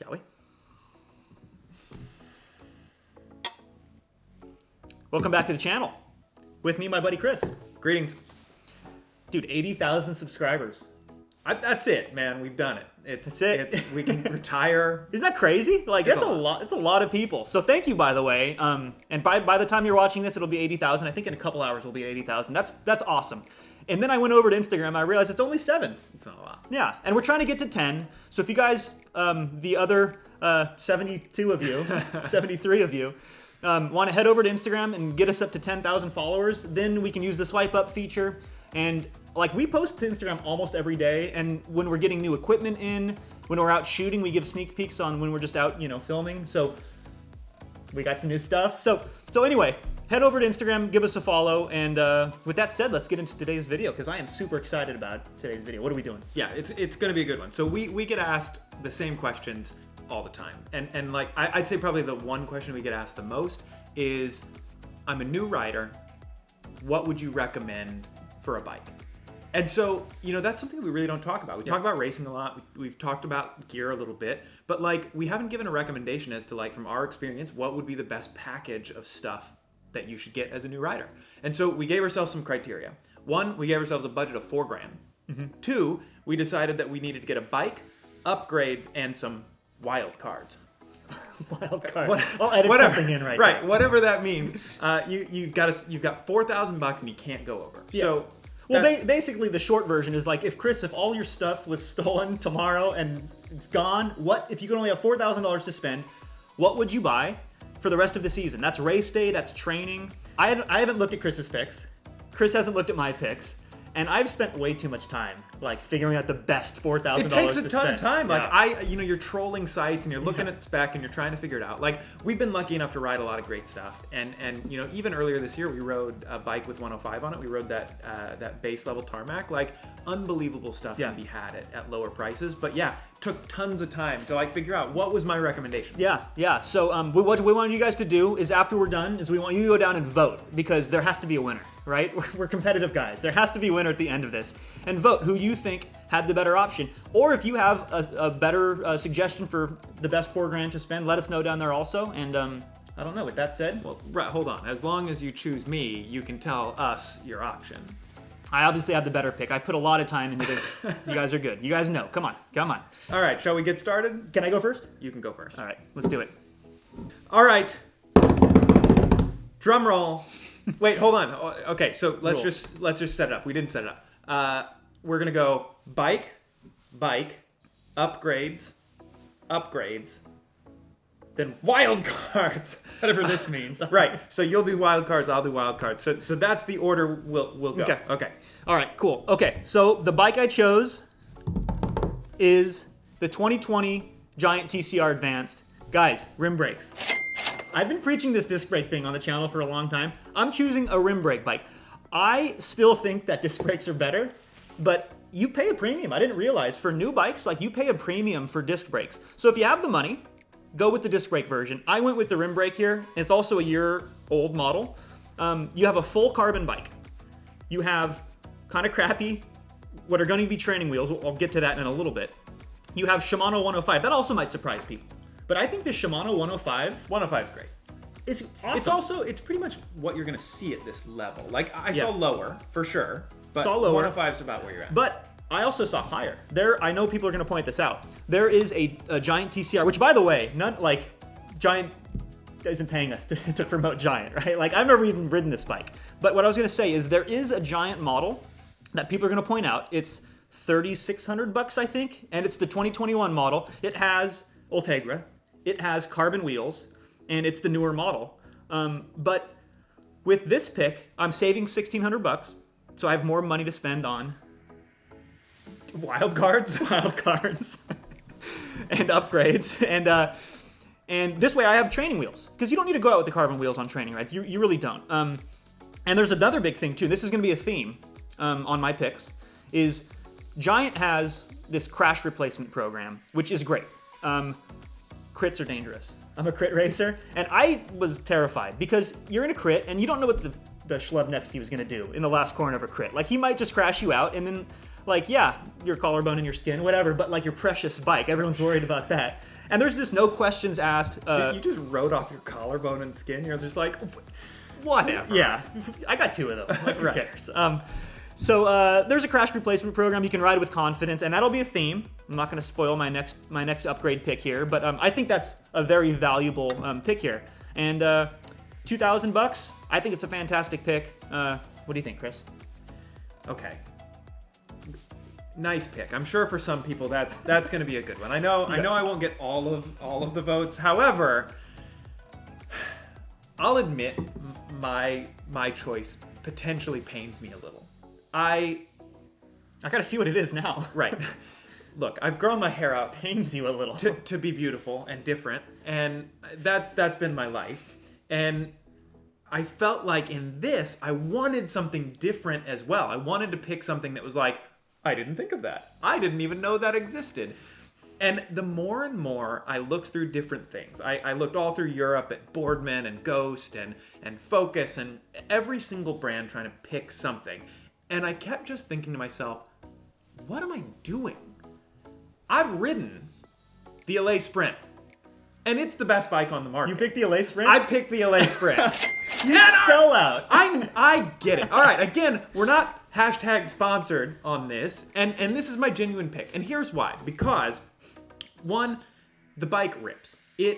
Shall we? Welcome back to the channel. With me, my buddy Chris. Greetings. Dude, 80,000 subscribers. That's it, man. We've done it. That's it. We can retire. Isn't that crazy? Like, it's a lot. It's a lot of people. So thank you, by the way. And by the time you're watching this, it'll be 80,000. I think in a couple hours we'll be 80,000. That's awesome. And then I went over to Instagram. I realized it's only 7. It's not a lot. Yeah, and we're trying to get to 10. So if you guys, the other 72 of you, 73 of you, want to head over to Instagram and get us up to 10,000 followers, then we can use the swipe up feature. And like, we post to Instagram almost every day, and when we're getting new equipment in, when we're out shooting, we give sneak peeks on when we're just out, filming. So we got some new stuff. So anyway, head over to Instagram, give us a follow, and with that said, let's get into today's video, because I am super excited about today's video. What are we doing? Yeah, it's going to be a good one. So we get asked the same questions all the time. And like, I'd say probably the one question we get asked the most is, I'm a new rider, what would you recommend for a bike? And so, that's something that we really don't talk about. We talk about racing a lot. We've talked about gear a little bit, but like, we haven't given a recommendation as to, like, from our experience, what would be the best package of stuff that you should get as a new rider. And so we gave ourselves some criteria. 1, we gave ourselves a budget of $4,000. Mm-hmm. 2, we decided that we needed to get a bike, upgrades, and some Wildcards. Wildcards. I'll edit something in right Right, there. whatever that means. You've got $4,000 and you can't go over. Yeah. So. Well, basically, the short version is like, if all your stuff was stolen tomorrow and it's gone, if you could only have $4,000 to spend, what would you buy for the rest of the season? That's race day, that's training. I haven't looked at Chris's picks. Chris hasn't looked at my picks. And I've spent way too much time, like, figuring out the best $4,000 to spend. It takes a ton of time. Yeah. Like, you're trolling sites and you're looking at spec and you're trying to figure it out. Like, we've been lucky enough to ride a lot of great stuff. And even earlier this year, we rode a bike with 105 on it. We rode that base level tarmac. Like, unbelievable stuff can be had at lower prices. But yeah, took tons of time to, like, figure out what was my recommendation. Yeah. So what we want you guys to do is, after we're done, is we want you to go down and vote, because there has to be a winner. Right? We're competitive guys. There has to be a winner at the end of this. And vote who you think had the better option. Or if you have a better suggestion for the best $4,000 to spend, let us know down there also. And I don't know, with that said... Well, right, hold on. As long as you choose me, you can tell us your option. I obviously have the better pick. I put a lot of time into this. You guys are good. You guys know. Come on. All right, shall we get started? Can I go first? You can go first. All right, let's do it. All right. Drum roll. Wait, hold on. Okay, so let's just set it up. We didn't set it up. We're gonna go bike, upgrades, then Wildcards. Whatever this means. Right. So you'll do Wildcards, I'll do Wildcards. So that's the order we'll go. Okay. All right. Cool. Okay. So the bike I chose is the 2020 Giant TCR Advanced. Guys, rim brakes. I've been preaching this disc brake thing on the channel for a long time. I'm choosing a rim brake bike. I still think that disc brakes are better, but you pay a premium. I didn't realize for new bikes, like, you pay a premium for disc brakes. So if you have the money, go with the disc brake version. I went with the rim brake here. It's also a year-old model. You have a full carbon bike. You have kind of crappy, what are going to be training wheels. I'll get to that in a little bit. You have Shimano 105. That also might surprise people. But I think the Shimano 105... 105 is great. It's awesome. It's pretty much what you're going to see at this level. Like, I saw lower, for sure. But saw lower. 105 is about where you're at. But I also saw higher. I know people are going to point this out. There is a Giant TCR, which, by the way, Giant isn't paying us to promote Giant, right? Like, I've never even ridden this bike. But what I was going to say is there is a Giant model that people are going to point out. It's $3,600, I think, and it's the 2021 model. It has Ultegra. It has carbon wheels, and it's the newer model. But with this pick, I'm saving $1,600, so I have more money to spend on Wildcards, and upgrades, and this way I have training wheels, because you don't need to go out with the carbon wheels on training rides. You really don't. And there's another big thing too. This is going to be a theme on my picks. Is Giant has this crash replacement program, which is great. Crits are dangerous. I'm a crit racer, and I was terrified because you're in a crit and you don't know what the schlub next to you is going to do in the last corner of a crit. Like, he might just crash you out, and then, like, yeah, your collarbone in your skin, whatever, but like your precious bike, everyone's worried about that. And there's just no questions asked. You just wrote off your collarbone and skin. You're just like, whatever. Yeah, I got 2 of them. Like, who Right. cares? So there's a crash replacement program you can ride with confidence, and that'll be a theme. I'm not going to spoil my next upgrade pick here, but I think that's a very valuable pick here. And $2,000, I think it's a fantastic pick. What do you think, Chris? Okay. Nice pick. I'm sure for some people that's going to be a good one. I know I won't get all of the votes. However, I'll admit my choice potentially pains me a little. I gotta see what it is now. Right. Look, I've grown my hair out Pains you a little. to be beautiful and different, and that's been my life. And I felt like in this, I wanted something different as well. I wanted to pick something that was like, I didn't think of that. I didn't even know that existed. And the more and more I looked through different things, I looked all through Europe at Boardman and Ghost and Focus and every single brand trying to pick something. And I kept just thinking to myself, what am I doing? I've ridden the LA Sprint, and it's the best bike on the market. You picked the LA Sprint? I picked the LA Sprint. You sell out. I get it. All right, again, we're not hashtag sponsored on this, and this is my genuine pick. And here's why. Because, one, the bike rips. It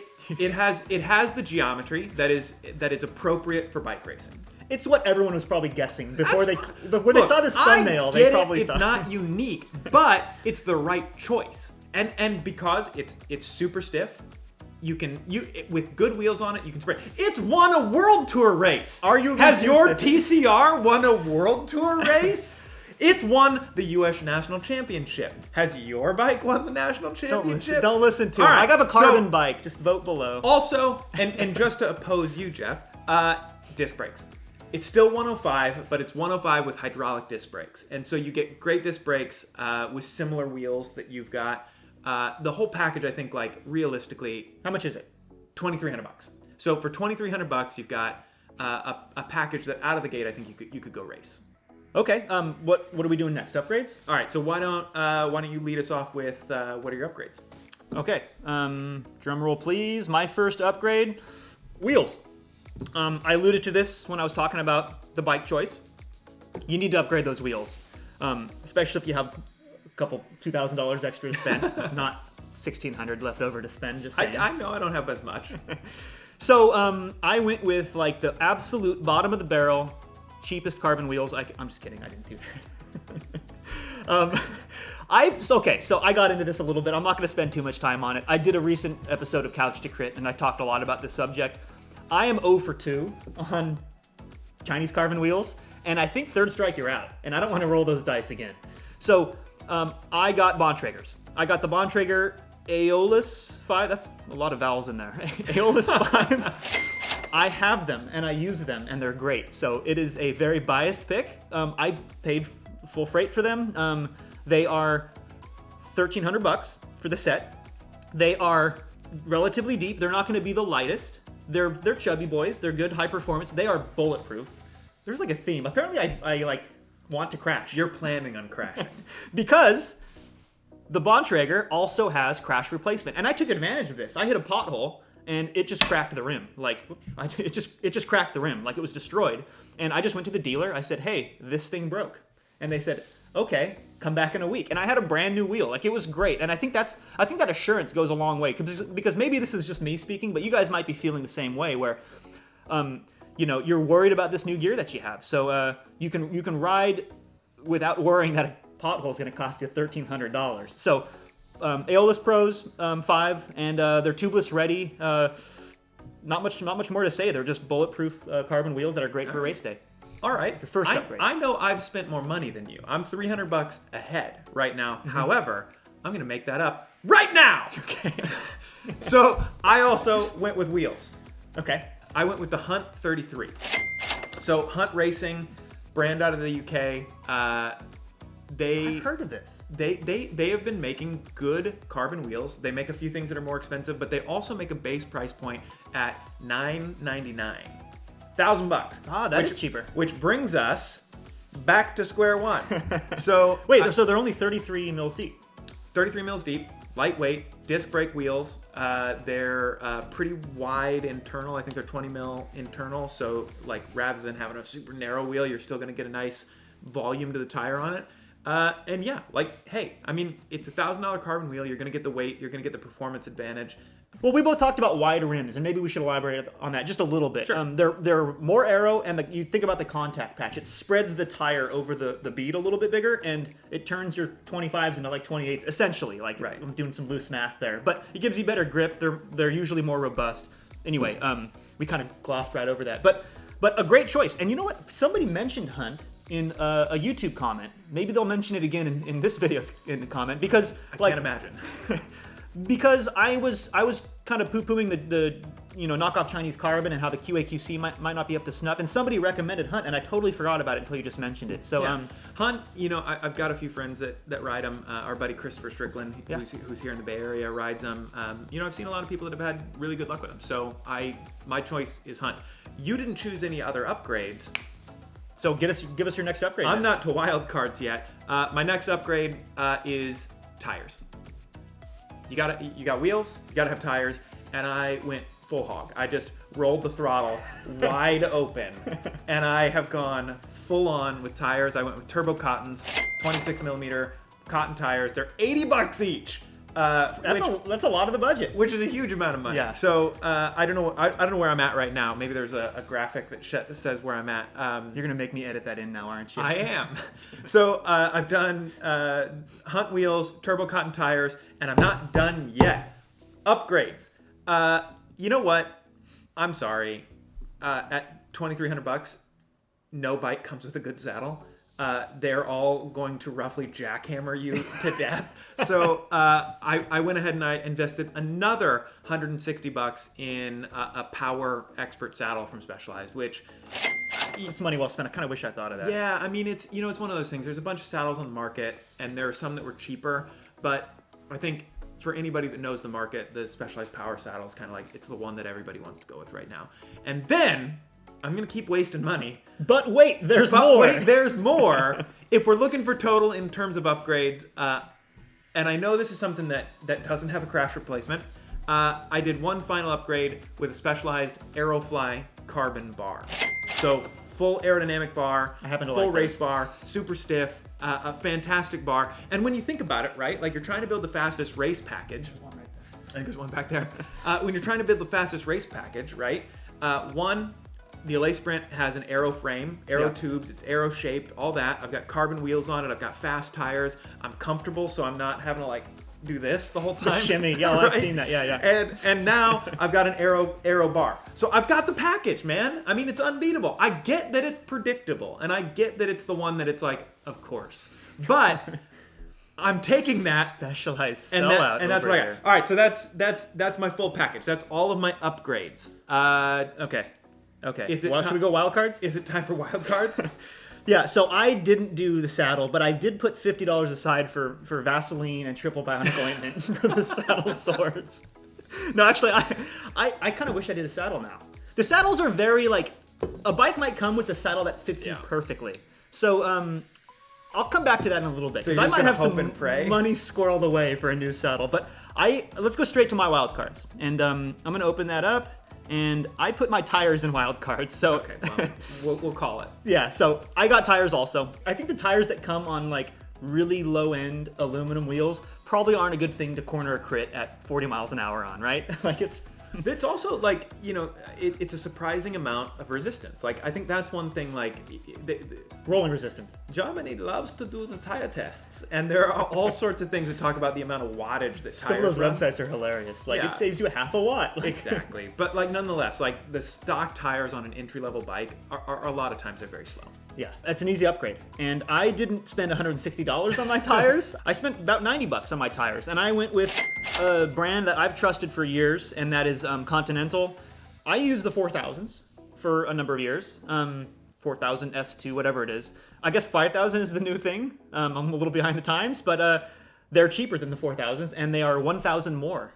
has the geometry that is appropriate for bike racing. It's what everyone was probably guessing before they Look, saw this thumbnail. I get They probably it's thought not unique, but it's the right choice. And because it's super stiff, with good wheels on it, you can spray. It's won a World Tour race. Has your TCR won a World Tour race? It's won the U.S. National Championship. Has your bike won the National Championship? Don't listen to All him. right, I got a carbon so- bike. Just vote below. Also, and just to oppose you, Jeff, disc brakes. It's still 105, but it's 105 with hydraulic disc brakes. And so you get great disc brakes with similar wheels that you've got. The whole package, I think, like, realistically, How much is it? $2,300. So for $2,300, you've got a package that out of the gate, I think you could go race. Okay. What are we doing next? Upgrades? All right. So why don't you lead us off with what are your upgrades? Okay. Drum roll, please. My first upgrade: wheels. I alluded to this when I was talking about the bike choice. You need to upgrade those wheels, especially if you have a couple $2,000 extra to spend, not $1,600 left over to spend. Just saying. I know I don't have as much. So I went with like the absolute bottom of the barrel, cheapest carbon wheels. I'm just kidding. I didn't do that. So I got into this a little bit. I'm not going to spend too much time on it. I did a recent episode of Couch to Crit, and I talked a lot about this subject. I am 0 for 2 on Chinese carbon wheels, and I think third strike you're out, and I don't want to roll those dice again. So I got Bontrager's. I got the Bontrager Aeolus 5. That's a lot of vowels in there. Aeolus 5. I have them, and I use them, and they're great. So it is a very biased pick. I paid full freight for them. They are $1,300 for the set. They are relatively deep. They're not going to be the lightest. They're chubby boys. They're good high performance. They are bulletproof. There's like a theme. Apparently, I like want to crash. You're planning on crashing. Because the Bontrager also has crash replacement, and I took advantage of this. I hit a pothole, and it just cracked the rim. Like it just cracked the rim, like it was destroyed. And I just went to the dealer. I said, "Hey, this thing broke," and they said, "Okay, come back in a week." And I had a brand new wheel. Like it was great. And I think that assurance goes a long way, because maybe this is just me speaking, but you guys might be feeling the same way where, you're worried about this new gear that you have. So you can ride without worrying that a pothole is going to cost you $1,300. So Aeolus Pros 5, and they're tubeless ready. Not much more to say. They're just bulletproof carbon wheels that are great for race day. All right. Your first upgrade. I know I've spent more money than you. I'm $300 ahead right now. Mm-hmm. However, I'm going to make that up right now. Okay. So I also went with wheels. Okay. I went with the Hunt 33. So Hunt Racing, brand out of the UK. I've heard of this. They have been making good carbon wheels. They make a few things that are more expensive, but they also make a base price point at $999. $1,000. Ah, that is cheaper. Which brings us back to square one. So wait, so they're only 33 mils deep. 33 mils deep, lightweight, disc brake wheels. They're pretty wide internal. I think they're 20 mil internal. So like rather than having a super narrow wheel, you're still going to get a nice volume to the tire on it. And yeah, like, hey, I mean, it's $1,000 carbon wheel. You're going to get the weight. You're going to get the performance advantage. Well, we both talked about wide rims, and maybe we should elaborate on that just a little bit. Sure. They're more aero, and you think about the contact patch. It spreads the tire over the bead a little bit bigger, and it turns your 25s into like 28s, essentially. Like, right. I'm doing some loose math there. But it gives you better grip. They're usually more robust. Anyway, we kind of glossed right over that. But a great choice. And you know what? Somebody mentioned Hunt in a YouTube comment. Maybe they'll mention it again in this video's in the comment, because I can't imagine. Because I was kind of poo-pooing the knockoff Chinese carbon and how the QAQC might not be up to snuff, and somebody recommended Hunt, and I totally forgot about it until you just mentioned it. So yeah. Hunt, I've got a few friends that ride them. Our buddy Christopher Strickland, who's here in the Bay Area, rides them. I've seen a lot of people that have had really good luck with them. So my choice is Hunt. You didn't choose any other upgrades. So give us your next upgrade. I'm not to Wildcards yet. My next upgrade is tires. You got wheels, you gotta have tires, and I went full hog. I just rolled the throttle wide open, and I have gone full on with tires. I went with Turbo Cottons, 26 millimeter cotton tires. They're $80 each. That's a lot of the budget, which is a huge amount of money. Yeah. So I don't know where I'm at right now. Maybe there's a graphic that says where I'm at. You're gonna make me edit that in now, aren't you? I am. So I've done Hunt wheels, Turbo Cotton tires, and I'm not done yet. Upgrades. You know what? I'm sorry. At $2,300, no bike comes with a good saddle. They're all going to roughly jackhammer you to death. So I went ahead and I invested another $160 in a Power Expert saddle from Specialized, which it's money well spent. I kind of wish I thought of that. Yeah, I mean it's one of those things. There's a bunch of saddles on the market, and there are some that were cheaper, but I think for anybody that knows the market, the Specialized Power saddle is kind of like it's the one that everybody wants to go with right now. And then I'm going to keep wasting money. But wait, there's more. Wait, there's more. If we're looking for total in terms of upgrades, and I know this is something that doesn't have a crash replacement, I did one final upgrade with a Specialized Aerofly carbon bar. So full aerodynamic bar, full race bar, super stiff, a fantastic bar. And when you think about it, right, like you're trying to build the fastest race package. I think there's one back there. When you're trying to build the fastest race package, right, the LA Sprint has an aero frame, aero tubes, it's aero shaped, all that. I've got carbon wheels on it, I've got fast tires, I'm comfortable, so I'm not having to do this the whole time. The shimmy, yeah, right? I've seen that, yeah. And now I've got an aero bar. So I've got the package, man. I mean, it's unbeatable. I get that it's predictable, and I get that it's the one that it's like, of course. But I'm taking that Specialized sellout, and that's what I got. All right, so that's my full package. That's all of my upgrades. Okay. Should we go Wildcards? Is it time for Wildcards? Yeah, so I didn't do the saddle, but I did put $50 aside for Vaseline and triple bionic ointment for the saddle sores. No, actually, I kind of wish I did a saddle now. The saddles are very, a bike might come with a saddle that fits you perfectly. So, I'll come back to that in a little bit, because I might have some money squirreled away for a new saddle. But let's go straight to my Wildcards. And I'm going to open that up. And I put my tires in Wildcards, so... Okay, well, we'll call it. Yeah, so I got tires also. I think the tires that come on, really low-end aluminum wheels probably aren't a good thing to corner a crit at 40 miles an hour on, right? It's also, it's a surprising amount of resistance. I think that's one thing, rolling resistance. Germany loves to do the tire tests, and there are all sorts of things that talk about the amount of wattage that tires Some of those run. websites are hilarious. It saves you half a watt. Exactly. But, nonetheless, the stock tires on an entry-level bike are a lot of times they're very slow. Yeah, that's an easy upgrade. And I didn't spend $160 on my tires. I spent about $90 on my tires, and I went with a brand that I've trusted for years, and that is Continental. I use the 4000s for a number of years. 4000 S2, whatever it is. I guess 5000 is the new thing. I'm a little behind the times, but they're cheaper than the 4000s, and they are 1,000 more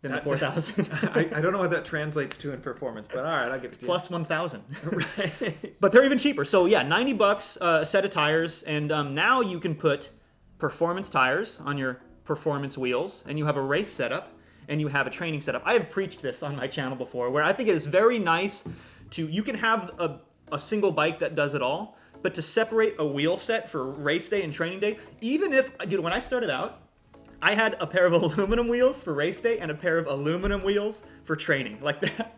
than the 4000. I don't know what that translates to in performance, but all right, I'll give it to you. Plus 1,000. Right. But they're even cheaper. So yeah, $90 a set of tires, and now you can put performance tires on your performance wheels, and you have a race setup, and you have a training setup. I have preached this on my channel before, where I think it is very nice you can have a single bike that does it all, but to separate a wheel set for race day and training day, even if, dude, when I started out, I had a pair of aluminum wheels for race day and a pair of aluminum wheels for training. Like that.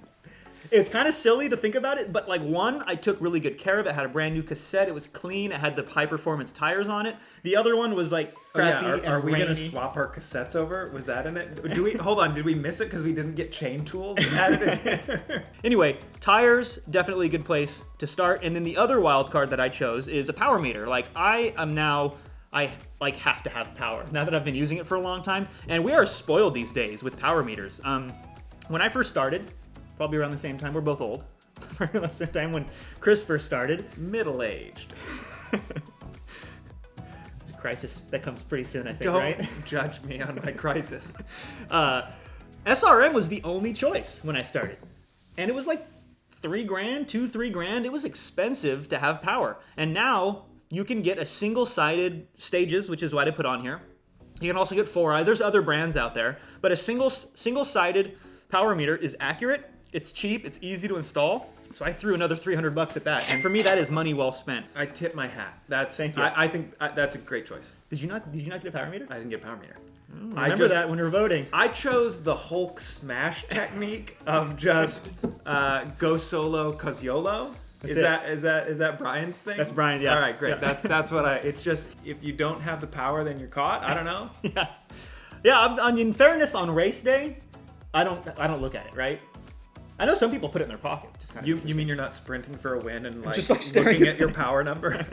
It's kind of silly to think about it, but like one, I took really good care of. It had a brand new cassette. It was clean. It had the high performance tires on it. The other one was like crappy and Are we rainy. gonna swap our cassettes over? Was that in it? Hold on? Did we miss it because we didn't get chain tools added in here? Anyway, tires, definitely a good place to start. And then the other wild card that I chose is a power meter. Like I have to have power now that I've been using it for a long time. And we are spoiled these days with power meters. When I first started, probably around the same time, we're both old. Around the same time when Chris first started. Middle-aged. Crisis, that comes pretty soon, I think, Don't right? judge me on my crisis. SRM was the only choice when I started. And it was like $3,000. It was expensive to have power. And now you can get a single-sided stages, which is what I put on here. You can also get 4i. There's other brands out there. But a single-sided power meter is accurate, it's cheap, it's easy to install. So I threw another $300 at that. And for me, that is money well spent. I tip my hat. Thank you. I think that's a great choice. Did you not get a power meter? I didn't get a power meter. Remember that when we were voting. I chose the Hulk smash technique of just go solo cause YOLO. Is that Brian's thing? That's Brian, yeah. All right, great. Yeah. That's what it's just, if you don't have the power, then you're caught. I don't know. Yeah. I mean, in fairness, on race day, I don't look at it, right? I know some people put it in their pocket. Just kind of You mean you're not sprinting for a win and just like staring looking at at your power number?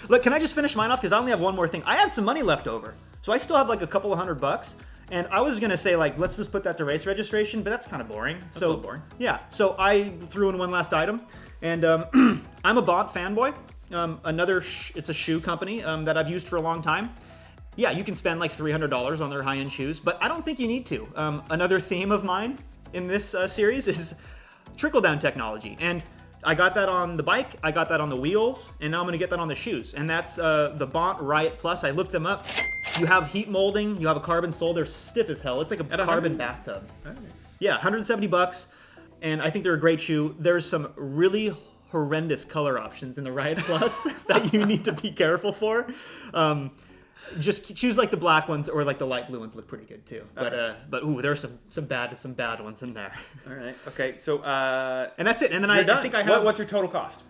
Look, can I just finish mine off? Because I only have one more thing. I had some money left over. So I still have like a couple of $100. And I was going to say, like, let's just put that to race registration, but that's kind of boring. That's a little boring. Yeah. So I threw in one last item. And I'm a Bont fanboy. It's a shoe company that I've used for a long time. Yeah, you can spend like $300 on their high-end shoes, but I don't think you need to. Another theme of mine in this series is trickle-down technology. And I got that on the bike, I got that on the wheels, and now I'm gonna get that on the shoes. And that's the Bont Riot Plus. I looked them up. You have heat molding, you have a carbon sole, they're stiff as hell. It's like a carbon bathtub. Oh. Yeah, $170, and I think they're a great shoe. There's some really horrendous color options in the Riot Plus that you need to be careful for. Just choose like the black ones or like the light blue ones look pretty good too. But ooh, there are some bad ones in there. All right. Okay. So and that's it. And then I think I have. What's your total cost?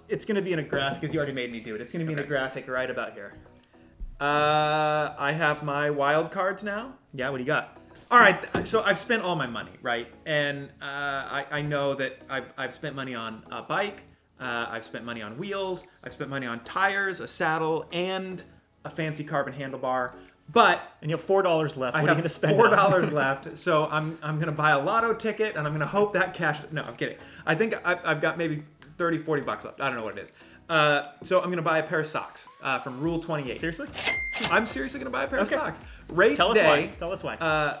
It's gonna be in a graphic because you already made me do it. It's gonna be in a graphic right about here. I have my wild cards now. Yeah. What do you got? All right. So I've spent all my money, right? And I know that I've spent money on a bike. I've spent money on wheels. I've spent money on tires, a saddle, and a fancy carbon handlebar, and you have $4 left. I what are you have gonna spend? $4 left, so I'm gonna buy a lotto ticket, and I'm gonna hope that cash. No, I'm kidding. I think I've got maybe $30-40 left. I don't know what it is. So I'm gonna buy a pair of socks from Rule 28. Seriously? I'm seriously gonna buy a pair of Okay. socks. Race Tell day. us why.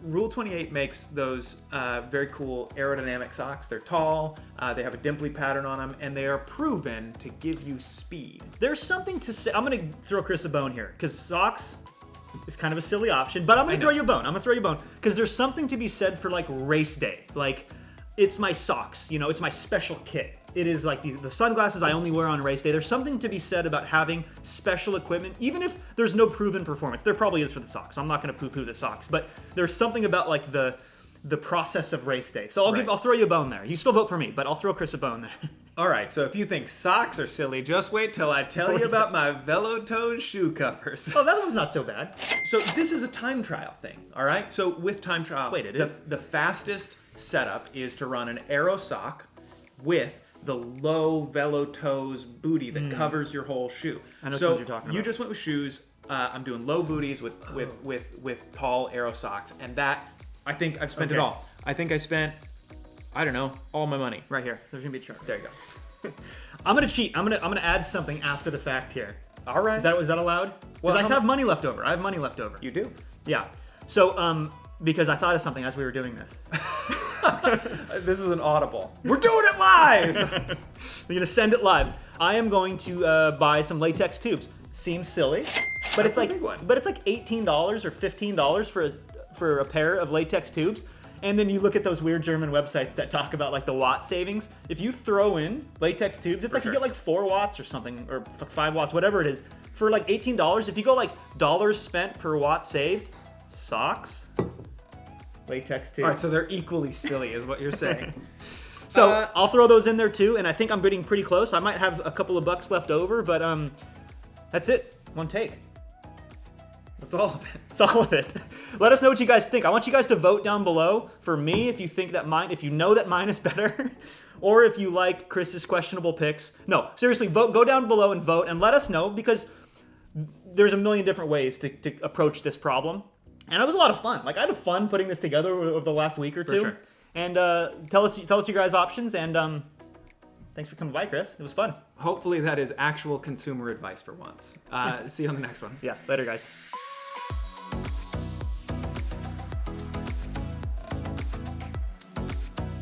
Rule 28 makes those very cool aerodynamic socks. They're tall, they have a dimply pattern on them, and they are proven to give you speed. There's something to say. I'm going to throw Chris a bone here because socks is kind of a silly option, but I'm going to throw you a bone. Because there's something to be said for like race day. Like, it's my socks, it's my special kit. It is like the sunglasses I only wear on race day. There's something to be said about having special equipment, even if there's no proven performance. There probably is for the socks. I'm not going to poo-poo the socks, but there's something about like the process of race day. So I'll throw you a bone there. You still vote for me, but I'll throw Chris a bone there. All right, so if you think socks are silly, just wait till I tell you about my Velotoes shoe covers. Oh, that one's not so bad. So this is a time trial thing, all right? So with time trial, the fastest setup is to run an Aero sock with the low Velotoes booty that covers your whole shoe. I know what you're talking about. You just went with shoes. I'm doing low booties with tall Aero socks, and that I think I've spent it all. I think I spent, I don't know, all my money. Right here. There's gonna be a chart. There you go. I'm gonna cheat. I'm gonna add something after the fact here. All right. Is that allowed? Because I have money left over. I have money left over. You do. Yeah. So because I thought of something as we were doing this. This is an audible. We're doing it live! We're gonna send it live. I am going to buy some latex tubes. Seems silly, But That's a it's big one. like, but it's like $18 or $15 for a pair of latex tubes. And then you look at those weird German websites that talk about like the watt savings. If you throw in latex tubes, it's like sure. you get like 4 watts or something, or 5 watts, whatever it is, for like $18. If you go like dollars spent per watt saved, socks, latex tubes. All right, so they're equally silly, is what you're saying. So I'll throw those in there too, and I think I'm getting pretty close. I might have a couple of bucks left over, but that's it. One take. That's all of it. That's all of it. Let us know what you guys think. I want you guys to vote down below for me if you think that mine, if you know that mine is better, or if you like Chris's questionable picks. No, seriously, vote. Go down below and vote, and let us know, because there's a million different ways to approach this problem, and it was a lot of fun. Like, I had fun putting this together over the last week or two. sure. And tell us your guys' options, and thanks for coming by, Chris. It was fun. Hopefully that is actual consumer advice for once. See you on the next one. Yeah, later, guys.